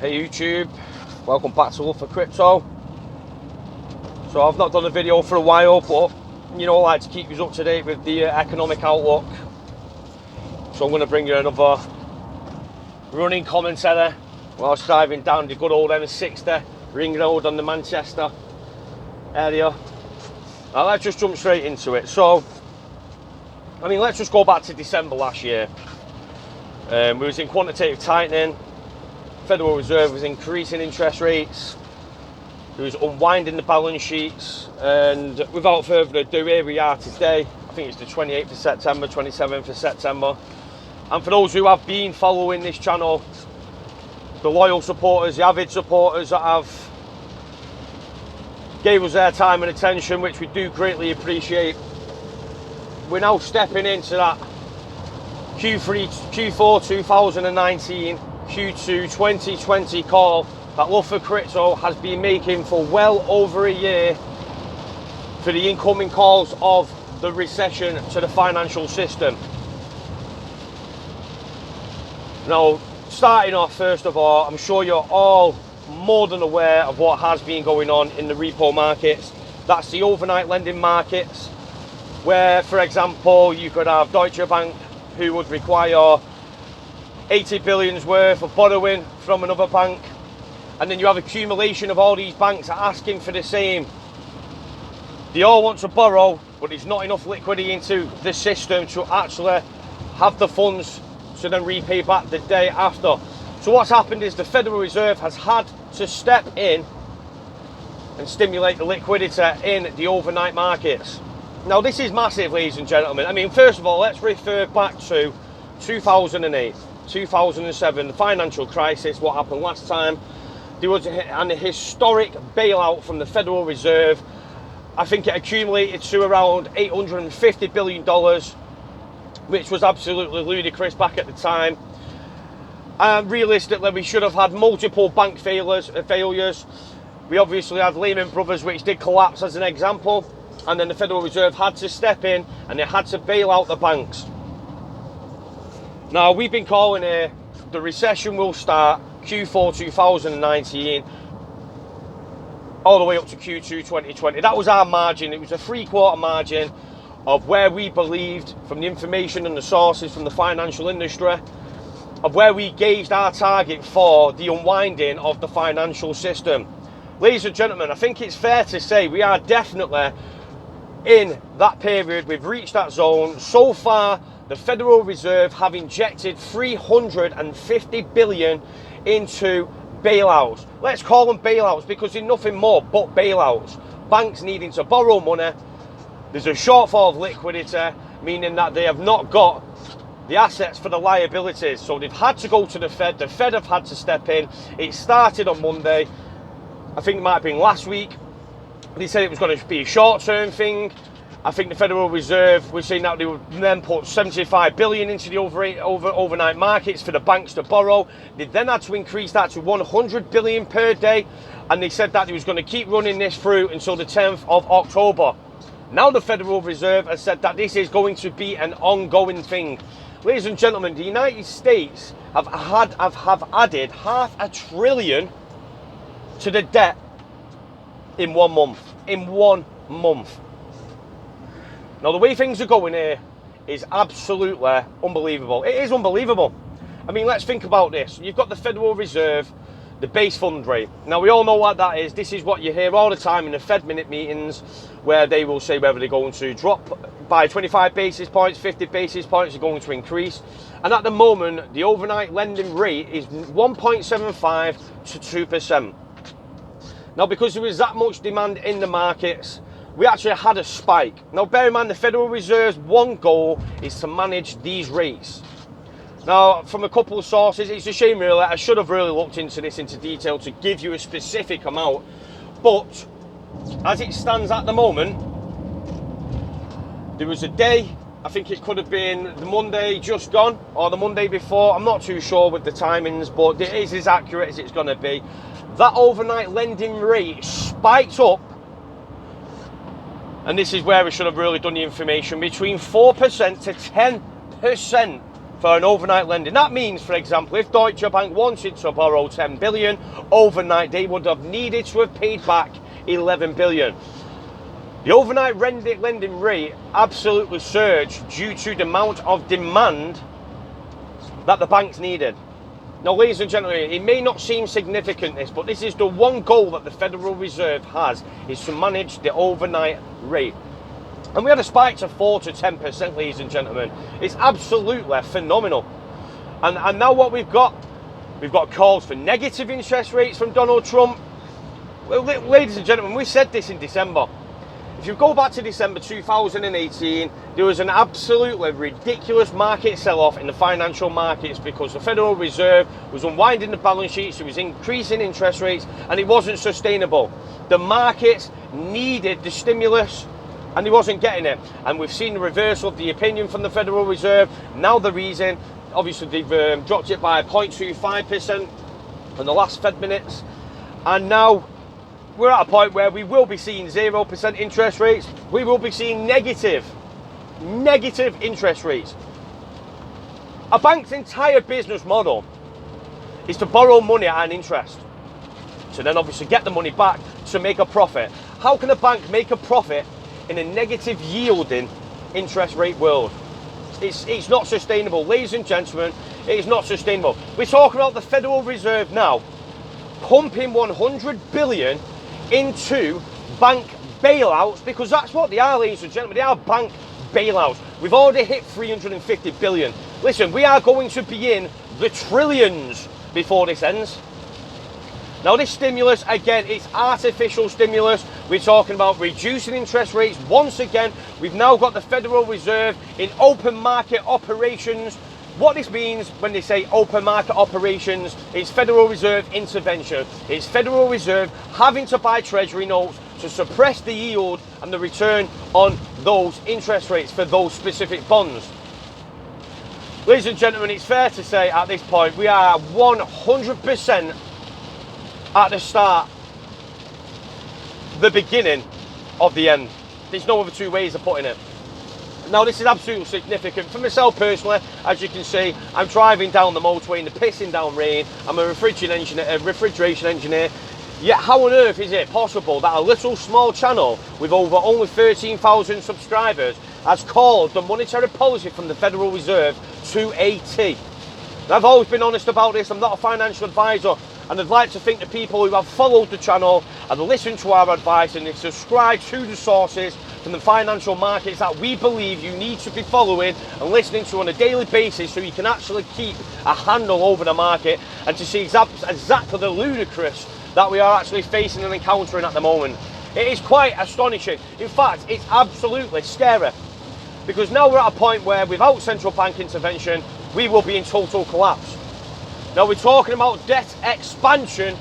Hey YouTube, welcome back to Love for Crypto. So I've not done a video for a while, but you know, I like to keep you up to date with the economic outlook. So I'm going to bring you another running commentary whilst driving down the good old M60 Ring Road on the Manchester area. Now let's just jump straight into it. So, I mean, let's just go back to December last year. We was in quantitative tightening. Federal Reserve was increasing interest rates. It was unwinding the balance sheets, and without further ado, here we are today. I think it's the 28th of September, 27th of September. And for those who have been following this channel, the loyal supporters, the avid supporters that have gave us their time and attention, which we do greatly appreciate, we're now stepping into that Q4 2019, Q2 2020 call that Love for Crypto has been making for well over a year for the incoming calls of the recession to the financial system. Now, starting off, first of all, I'm sure you're all more than aware of what has been going on in the repo markets. That's the overnight lending markets, where, for example, you could have Deutsche Bank, who would require 80 billions worth of borrowing from another bank, and then you have accumulation of all these banks asking for the same. They all want to borrow, but there's not enough liquidity into the system to actually have the funds to then repay back the day after. So what's happened is the Federal Reserve has had to step in and stimulate the liquidity in the overnight markets. Now this is massive, ladies and gentlemen. I mean, first of all, let's refer back to 2008, 2007, the financial crisis, what happened last time. There was an historic bailout from the Federal Reserve. I think it accumulated to around $850 billion, which was absolutely ludicrous back at the time. Realistically, we should have had multiple bank failures. We obviously had Lehman Brothers, which did collapse as an example, and then the Federal Reserve had to step in and they had to bail out the banks. Now, we've been calling here the recession will start Q4 2019 all the way up to Q2 2020. That was our margin. It was a 3/4 margin of where we believed, from the information and the sources from the financial industry, of where we gauged our target for the unwinding of the financial system. Ladies and gentlemen, I think it's fair to say we are definitely in that period. We've reached that zone. So far, the Federal Reserve have injected 350 billion into bailouts. Let's call them bailouts because they're nothing more but bailouts. Banks needing to borrow money. There's a shortfall of liquidity, meaning that they have not got the assets for the liabilities. So they've had to go to the Fed. The Fed have had to step in. It started on Monday. I think it might have been last week. They said it was going to be a short-term thing. I think the Federal Reserve was saying that they would then put 75 billion into the overnight markets for the banks to borrow. They then had to increase that to 100 billion per day, and they said that they was going to keep running this through until the 10th of October. Now the Federal Reserve has said that this is going to be an ongoing thing. Ladies and gentlemen, the United States have added $500 billion to the debt in 1 month. In 1 month. Now, the way things are going here is absolutely unbelievable. It is unbelievable. I mean, let's think about this. You've got the Federal Reserve, the base fund rate. Now, we all know what that is. This is what you hear all the time in the Fed minute meetings, where they will say whether they're going to drop by 25 basis points, 50 basis points, they're going to increase. And at the moment, the overnight lending rate is 1.75 to 2%. Now, because there is that much demand in the markets, we actually had a spike. Now, bear in mind, the Federal Reserve's one goal is to manage these rates. Now, from a couple of sources, it's a shame really, I should have really looked into this into detail to give you a specific amount. But, as it stands at the moment, there was a day, I think it could have been the Monday just gone, or the Monday before, I'm not too sure with the timings, but it is as accurate as it's going to be. That overnight lending rate spiked up, and this is where we should have really done the information, between 4% to 10% for an overnight lending. That means, for example, if Deutsche Bank wanted to borrow 10 billion overnight, they would have needed to have paid back 11 billion. The overnight lending rate absolutely surged due to the amount of demand that the banks needed. Now, ladies and gentlemen, it may not seem significant, this, but this is the one goal that the Federal Reserve has, is to manage the overnight rate. And we had a spike to 4 to 10%, ladies and gentlemen. It's absolutely phenomenal. And now what we've got calls for negative interest rates from Donald Trump. Well, ladies and gentlemen, we said this in December. If you go back to December 2018, there was an absolutely ridiculous market sell-off in the financial markets because the Federal Reserve was unwinding the balance sheets, it was increasing interest rates, and it wasn't sustainable. The markets needed the stimulus, and he wasn't getting it. And we've seen the reversal of the opinion from the Federal Reserve. Now the reason, obviously they've dropped it by 0.25% in the last Fed minutes, and now we're at a point where we will be seeing 0% interest rates. We will be seeing negative interest rates. A bank's entire business model is to borrow money at an interest, to then obviously get the money back to make a profit. How can a bank make a profit in a negative yielding interest rate world? It's not sustainable, ladies and gentlemen. It is not sustainable. We're talking about the Federal Reserve now pumping 100 billion into bank bailouts, because that's what they are, ladies and gentlemen. They are bank bailouts. We've already hit 350 billion. Listen, we are going to be in the trillions before this ends. Now this stimulus, again, it's artificial stimulus. We're talking about reducing interest rates. Once again, we've now got the Federal Reserve in open market operations. What this means when they say open market operations, it's Federal Reserve intervention. It's Federal Reserve having to buy treasury notes to suppress the yield and the return on those interest rates for those specific bonds. Ladies and gentlemen, it's fair to say at this point we are 100% at the start, the beginning of the end. There's no other two ways of putting it. Now this is absolutely significant for myself personally. As you can see, I'm driving down the motorway in the pissing down rain. I'm a refrigeration engineer. Yet how on earth is it possible that a little small channel with over only 13,000 subscribers has called the monetary policy from the Federal Reserve to a T? I've always been honest about this. I'm not a financial advisor, and I'd like to think the people who have followed the channel and listened to our advice and subscribed to the sources from the financial markets that we believe you need to be following and listening to on a daily basis, so you can actually keep a handle over the market and to see exactly the ludicrous that we are actually facing and encountering at the moment. It is quite astonishing. In fact, it's absolutely scary, because now we're at a point where without central bank intervention, we will be in total collapse. Now we're talking about debt expansion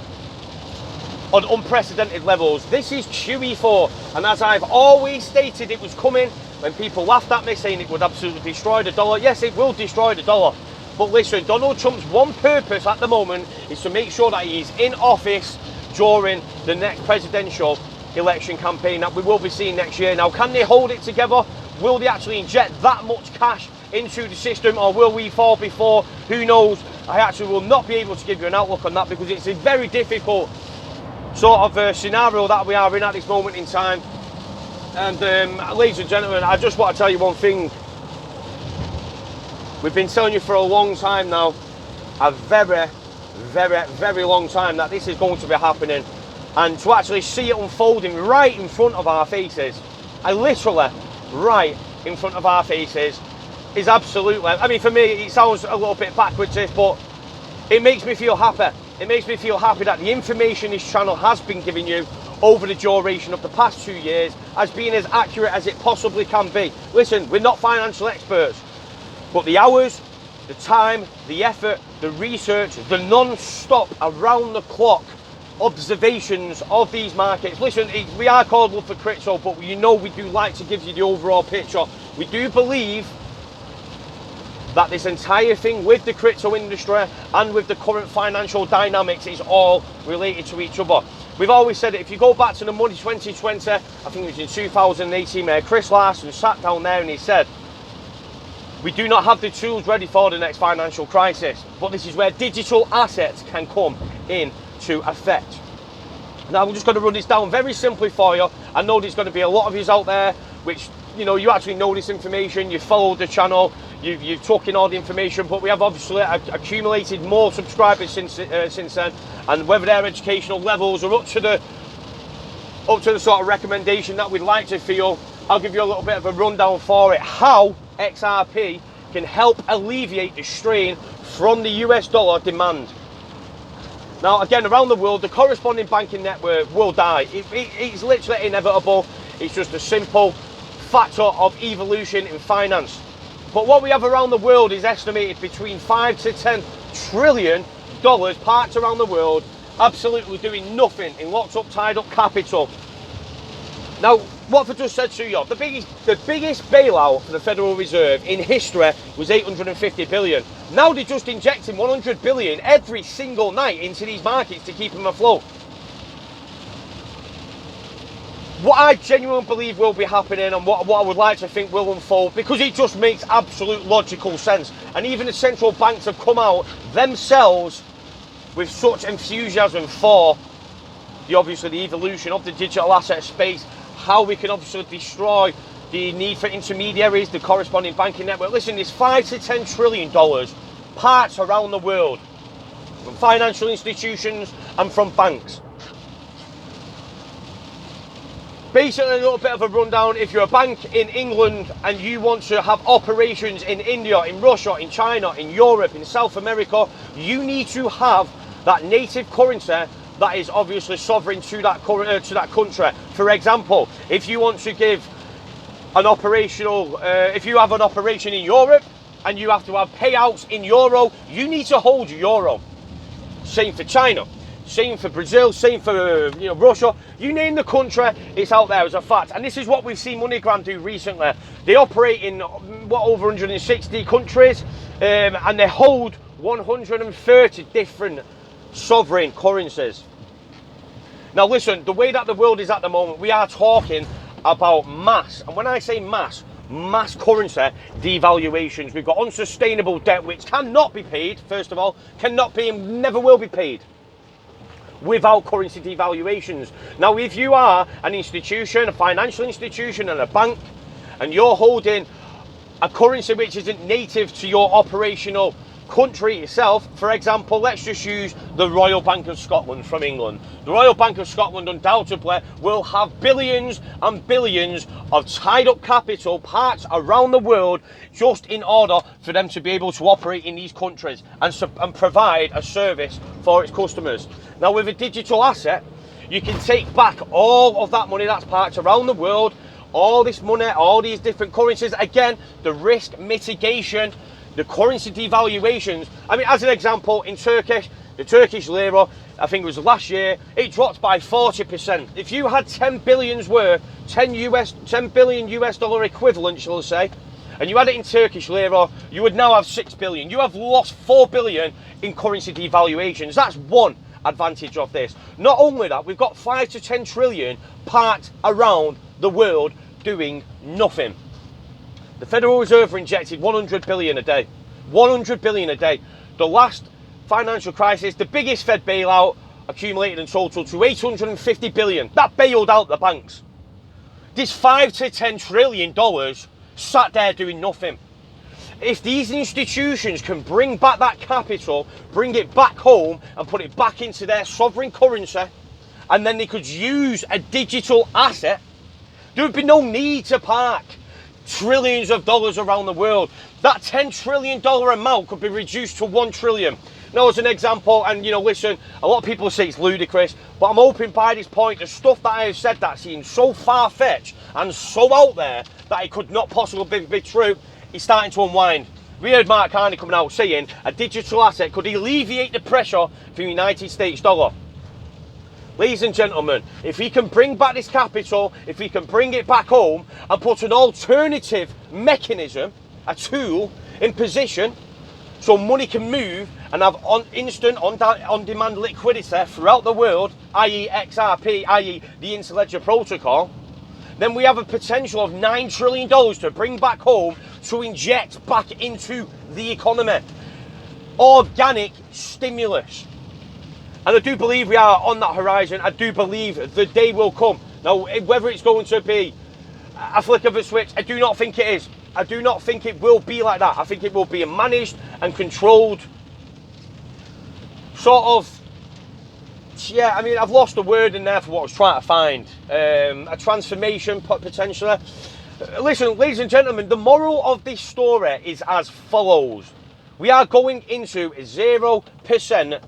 on unprecedented levels. This is QE4, and as I've always stated, it was coming when people laughed at me saying it would absolutely destroy the dollar. Yes, it will destroy the dollar. But listen, Donald Trump's one purpose at the moment is to make sure that he's in office during the next presidential election campaign that we will be seeing next year. Now, can they hold it together? Will they actually inject that much cash into the system, or will we fall before? Who knows? I actually will not be able to give you an outlook on that, because it's a very difficult sort of scenario that we are in at this moment in time. And ladies and gentlemen, I just want to tell you one thing. We've been telling you for a long time now, a very, very, very long time, that this is going to be happening, and to actually see it unfolding right in front of our faces, literally right in front of our faces, is absolutely, I mean, for me it sounds a little bit backwards this, but it makes me feel happy. It makes me feel happy that the information this channel has been giving you over the duration of the past 2 years has been as accurate as it possibly can be. Listen, we're not financial experts, but the hours, the time, the effort, the research, the non-stop, around-the-clock observations of these markets. Listen, we are called Love for Crypto, but you know we do like to give you the overall picture. We do believe that this entire thing with the crypto industry and with the current financial dynamics is all related to each other. We've always said it. If you go back to the Money 2020, I think it was in 2018, where Chris Larson sat down there and he said, We do not have the tools ready for the next financial crisis, but this is where digital assets can come into effect. Now I'm just going to run this down very simply for you. I know there's going to be a lot of you out there which, you know, you actually know this information, you followed the channel, you've took in all the information, but we have obviously accumulated more subscribers since then, and whether their educational levels are up to the sort of recommendation that we'd like to feel, I'll give you a little bit of a rundown for it, how XRP can help alleviate the strain from the US dollar demand. Now again, around the world, the corresponding banking network will die. It's literally inevitable. It's just a simple factor of evolution in finance. But what we have around the world is estimated between 5 to 10 trillion dollars parked around the world, absolutely doing nothing in locked up, tied up capital. Now, what I just said to you, the biggest bailout for the Federal Reserve in history was 850 billion. Now they're just injecting 100 billion every single night into these markets to keep them afloat. What I genuinely believe will be happening, and what I would like to think will unfold, because it just makes absolute logical sense, and even the central banks have come out themselves with such enthusiasm for obviously the evolution of the digital asset space, how we can obviously destroy the need for intermediaries, the corresponding banking network. Listen, there's 5 to 10 trillion dollars parked around the world from financial institutions and from banks. Basically, a little bit of a rundown. If you're a bank in England and you want to have operations in India, in Russia, in China, in Europe, in South America, you need to have that native currency that is obviously sovereign to that country. For example, if you want to give an operational, if you have an operation in Europe and you have to have payouts in euro, you need to hold euro. Same for China. Same for Brazil, same for Russia. You name the country, it's out there as a fact. And this is what we've seen MoneyGram do recently. They operate in over 160 countries, and they hold 130 different sovereign currencies. Now listen, the way that the world is at the moment, we are talking about mass. And when I say mass currency devaluations. We've got unsustainable debt which cannot be paid, first of all, cannot be and never will be paid without currency devaluations. Now, if you are an institution, a financial institution and a bank, and you're holding a currency which isn't native to your operational country itself, for example, let's just use the Royal Bank of Scotland from England. The Royal Bank of Scotland undoubtedly will have billions and billions of tied up capital parked around the world just in order for them to be able to operate in these countries and provide a service for its customers. Now, with a digital asset, you can take back all of that money that's parked around the world, all this money, all these different currencies. Again, the risk mitigation, the currency devaluations. I mean, as an example, in Turkish, the Turkish lira, I think it was last year, it dropped by 40%. If you had 10 billions worth, 10 billion US dollar equivalent, shall I say, and you had it in Turkish lira, you would now have 6 billion. You have lost 4 billion in currency devaluations. That's one advantage of this. Not only that, we've got 5 to 10 trillion parked around the world doing nothing. The Federal Reserve injected 100 billion a day. 100 billion a day. The last financial crisis, the biggest Fed bailout, accumulated in total to 850 billion. That bailed out the banks. This 5 to 10 trillion dollars sat there doing nothing. If these institutions can bring back that capital, bring it back home and put it back into their sovereign currency, and then they could use a digital asset, there would be no need to park trillions of dollars around the world. That $10 trillion amount could be reduced to 1 trillion. Now, as an example, and listen, a lot of people say it's ludicrous, but I'm hoping by this point the stuff that I have said that seems so far-fetched and so out there that it could not possibly be true is starting to unwind. We heard Mark Carney coming out saying a digital asset could alleviate the pressure for the United States dollar. Ladies and gentlemen, if we can bring back this capital, if we can bring it back home and put an alternative mechanism, a tool in position so money can move and have instant on-demand liquidity throughout the world, i.e. XRP, i.e. the Interledger Protocol, then we have a potential of $9 trillion to bring back home to inject back into the economy. Organic stimulus. And I do believe we are on that horizon. I do believe the day will come. Now, whether it's going to be a flick of a switch, I do not think it is. I do not think it will be like that. I think it will be a managed and controlled sort of, yeah, I mean, I've lost the word in there for what I was trying to find. A transformation, potentially. Listen, ladies and gentlemen, the moral of this story is as follows. We are going into a 0%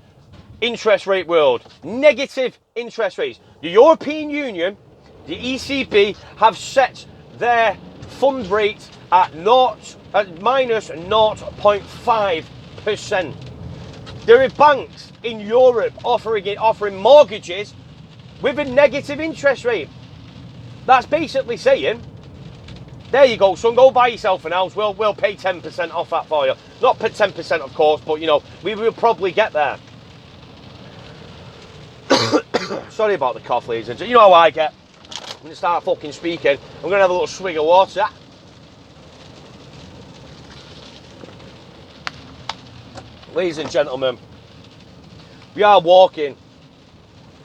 interest rate world. Negative interest rates. The European Union, the ECB, have set their fund rate at minus 0.5%. There are banks in Europe offering mortgages with a negative interest rate. That's basically saying, there you go, son, go buy yourself an house. We'll pay 10% off that for you. Not 10%, of course, but, you know, we will probably get there. Sorry about the cough, ladies and gentlemen. You know how I get. I'm going to start fucking speaking. I'm going to have a little swig of water. Ladies and gentlemen, we are walking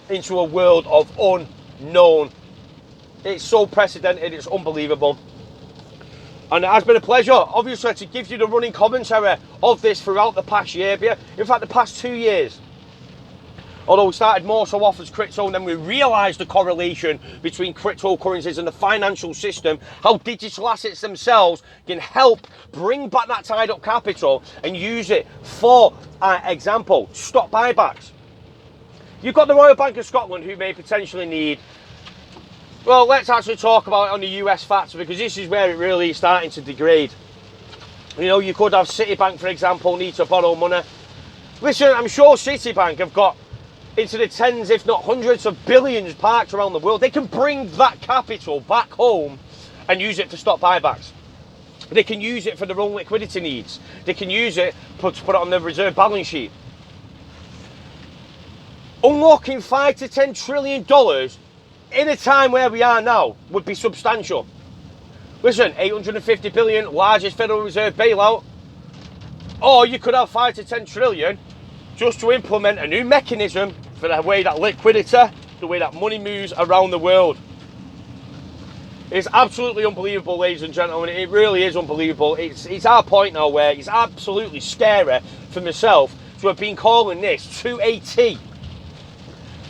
into a world of unknown. It's so precedented, it's unbelievable. And it has been a pleasure, obviously, to give you the running commentary of this throughout the past year. In fact, the past 2 years. Although we started more so off as crypto, and then we realised the correlation between cryptocurrencies and the financial system, how digital assets themselves can help bring back that tied up capital and use it for, example, stock buybacks. You've got the Royal Bank of Scotland, who may potentially need, well, let's actually talk about it on the US factor, because this is where it really is starting to degrade. You know, you could have Citibank, for example, need to borrow money. Listen, I'm sure Citibank have got into the tens, if not hundreds of billions parked around the world. They can bring that capital back home and use it for stock buybacks. They can use it for their own liquidity needs. They can use it to put it on their reserve balance sheet. Unlocking $5 to $10 trillion in a time where we are now would be substantial. Listen, 850 billion, largest Federal Reserve bailout. Or you could have 5 to 10 trillion just to implement a new mechanism for the way that liquidity, the way that money moves around the world. It's absolutely unbelievable, ladies and gentlemen. It really is unbelievable. It's our point now where it's absolutely scary for myself to have been calling this to a T.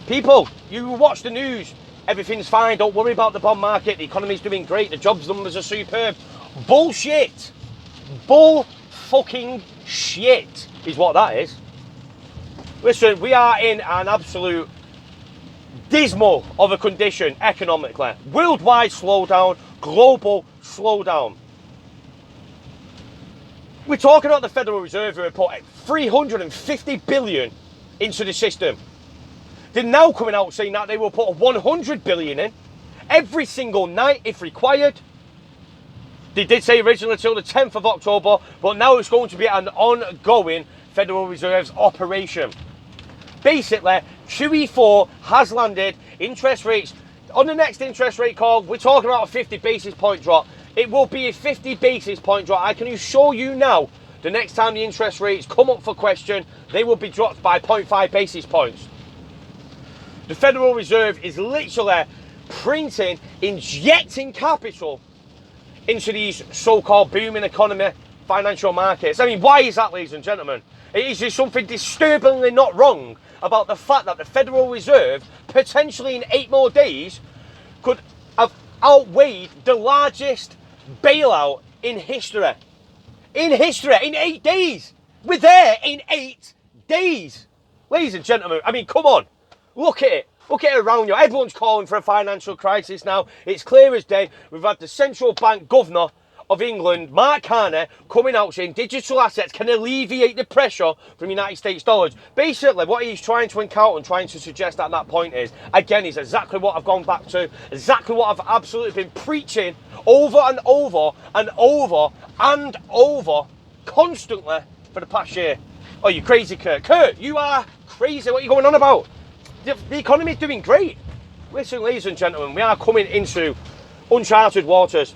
People, you watch the news, everything's fine, don't worry about the bond market, the economy's doing great, the jobs numbers are superb. Bullshit. Bull fucking shit is what that is. Listen, we are in an absolute dismal of a condition economically. Worldwide slowdown, global slowdown. We're talking about the Federal Reserve who are putting 350 billion into the system. They're now coming out saying that they will put 100 billion in every single night if required. They did say originally till the 10th of October, but now it's going to be an ongoing Federal Reserve's operation. Basically, QE4 has landed. Interest rates, on the next interest rate call, we're talking about a 50 basis point drop. It will be a 50 basis point drop. I can assure you now, the next time the interest rates come up for question, they will be dropped by 0.5 basis points. The Federal Reserve is literally printing, injecting capital into these so-called booming economy financial markets. I mean, why is that, ladies and gentlemen? Is there something disturbingly not wrong about the fact that the Federal Reserve, potentially in 8 more days, could have outweighed the largest bailout in history? In history, in 8 days. We're there in 8 days. Ladies and gentlemen, I mean, come on. Look at it. Look at it around you. Everyone's calling for a financial crisis now. It's clear as day. We've had the central bank governor of England, Mark Carney, coming out saying digital assets can alleviate the pressure from United States dollars. Basically, what he's trying to encounter and trying to suggest at that point is, again, is exactly what I've gone back to, exactly what I've absolutely been preaching over and over and over and over constantly for the past year. Oh, you crazy, Kurt. Kurt, you are crazy. What are you going on about? The economy is doing great. Listen, ladies and gentlemen, we are coming into uncharted waters.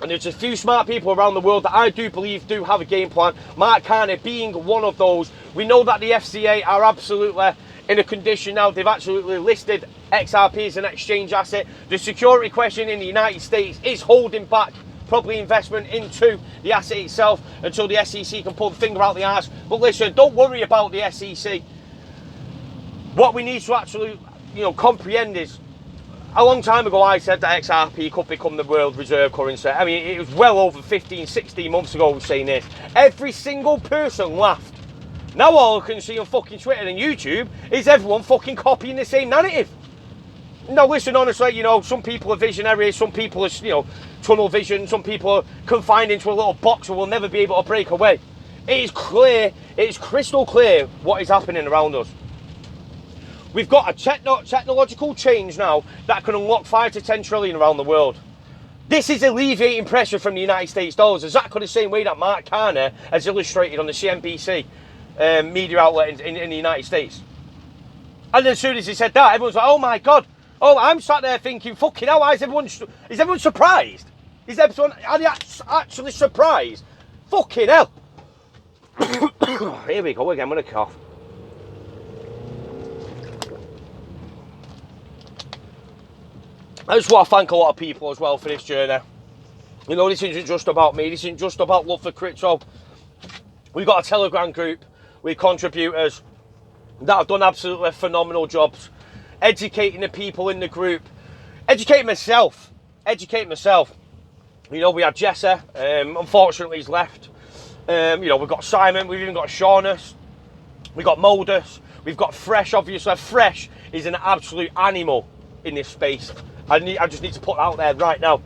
And there's a few smart people around the world that I do believe do have a game plan. Mark Carney being one of those. We know that the FCA are absolutely in a condition now. They've absolutely listed XRP as an exchange asset. The security question in the United States is holding back probably investment into the asset itself until the SEC can pull the finger out the arse. But listen, don't worry about the SEC. What we need to actually, comprehend is, a long time ago I said that XRP could become the world reserve currency. I mean, it was well over 15, 16 months ago I was saying this. Every single person laughed. Now all I can see on fucking Twitter and YouTube is everyone fucking copying the same narrative. Now listen, honestly, some people are visionaries, some people are, tunnel vision, some people are confined into a little box and will never be able to break away. It is clear, it is crystal clear what is happening around us. We've got a technological change now that can unlock 5 to 10 trillion around the world. This is alleviating pressure from the United States dollars, exactly the same way that Mark Carney has illustrated on the CNBC media outlet in the United States. And then as soon as he said that, everyone's like, oh my God. Oh, I'm sat there thinking, fucking hell, is everyone surprised? Are they actually surprised? Fucking hell. Here we go again with a cough. I just want to thank a lot of people as well for this journey. This isn't just about me. This isn't just about love for crypto. We've got a Telegram group with contributors that have done absolutely phenomenal jobs educating the people in the group, educating myself. We had Jesse, unfortunately he's left. We've got Simon, we've even got Shaunus, we've got Moldus, we've got Fresh, obviously. Fresh is an absolute animal in this space. I just need to put that out there right now.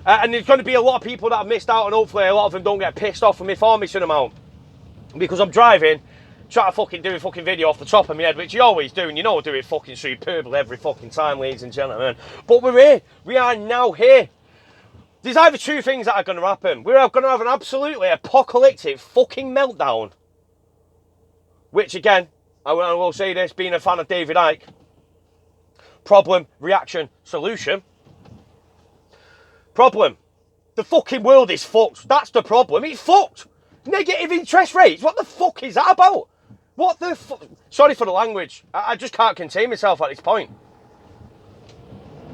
And there's going to be a lot of people that have missed out, and hopefully a lot of them don't get pissed off with me for missing them out. Because I'm driving, trying to fucking do a fucking video off the top of my head, which you always do, and I do it fucking superbly every fucking time, ladies and gentlemen. But we're here. We are now here. There's either two things that are going to happen. We're going to have an absolutely apocalyptic fucking meltdown. Which, again, I will say this, being a fan of David Icke, problem, reaction, solution. Problem. The fucking world is fucked. That's the problem. It's fucked. Negative interest rates. What the fuck is that about? What the fuck? Sorry for the language. I just can't contain myself at this point.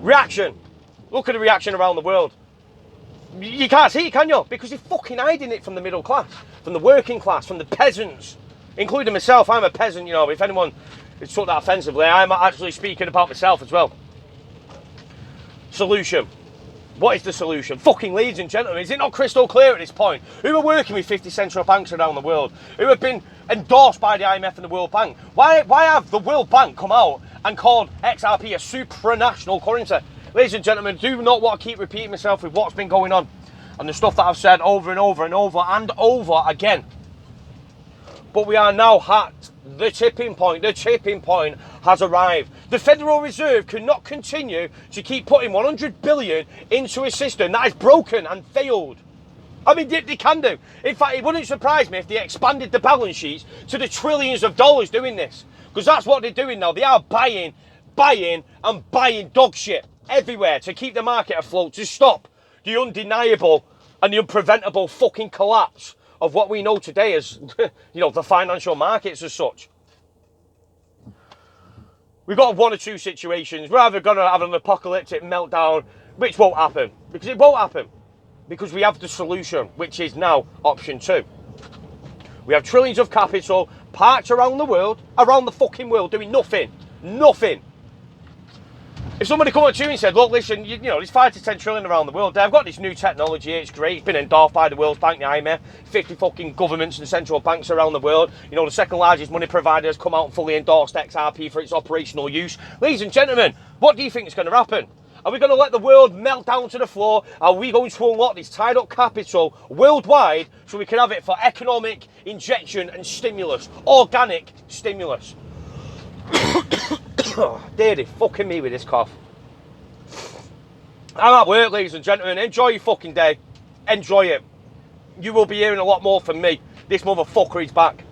Reaction. Look at the reaction around the world. You can't see it, can you? Because you're fucking hiding it from the middle class, from the working class, from the peasants, including myself. I'm a peasant, if anyone took that offensively, I'm actually speaking about myself as well. Solution. What is the solution? Fucking ladies and gentlemen, is it not crystal clear at this point? Who are working with 50 central banks around the world? Who have been endorsed by the IMF and the World Bank? Why have the World Bank come out and called XRP a supranational currency? Ladies and gentlemen, do not want to keep repeating myself with what's been going on and the stuff that I've said over and over and over and over again. But we are now at the tipping point. The tipping point has arrived. The Federal Reserve cannot continue to keep putting 100 billion into a system that is broken and failed. I mean, they can do. In fact, it wouldn't surprise me if they expanded the balance sheets to the trillions of dollars doing this. Because that's what they're doing now. They are buying and buying dog shit everywhere to keep the market afloat, to stop the undeniable and the unpreventable fucking collapse of what we know today as, the financial markets as such. We've got one or two situations. We're either going to have an apocalyptic meltdown, which won't happen. Because it won't happen. Because we have the solution, which is now option 2. We have trillions of capital parked around the world, around the fucking world, doing nothing. Nothing. If somebody come up to you and said, look, listen, there's 5 to 10 trillion around the world. They've got this new technology. It's great. It's been endorsed by the World Bank, the IMF, 50 fucking governments and central banks around the world. The second largest money provider has come out and fully endorsed XRP for its operational use. Ladies and gentlemen, what do you think is going to happen? Are we going to let the world melt down to the floor? Are we going to unlock this tied up capital worldwide so we can have it for economic injection and stimulus? Organic stimulus. Deary, fucking me with this cough. I'm at work, ladies and gentlemen. Enjoy your fucking day. Enjoy it. You will be hearing a lot more from me. This motherfucker is back.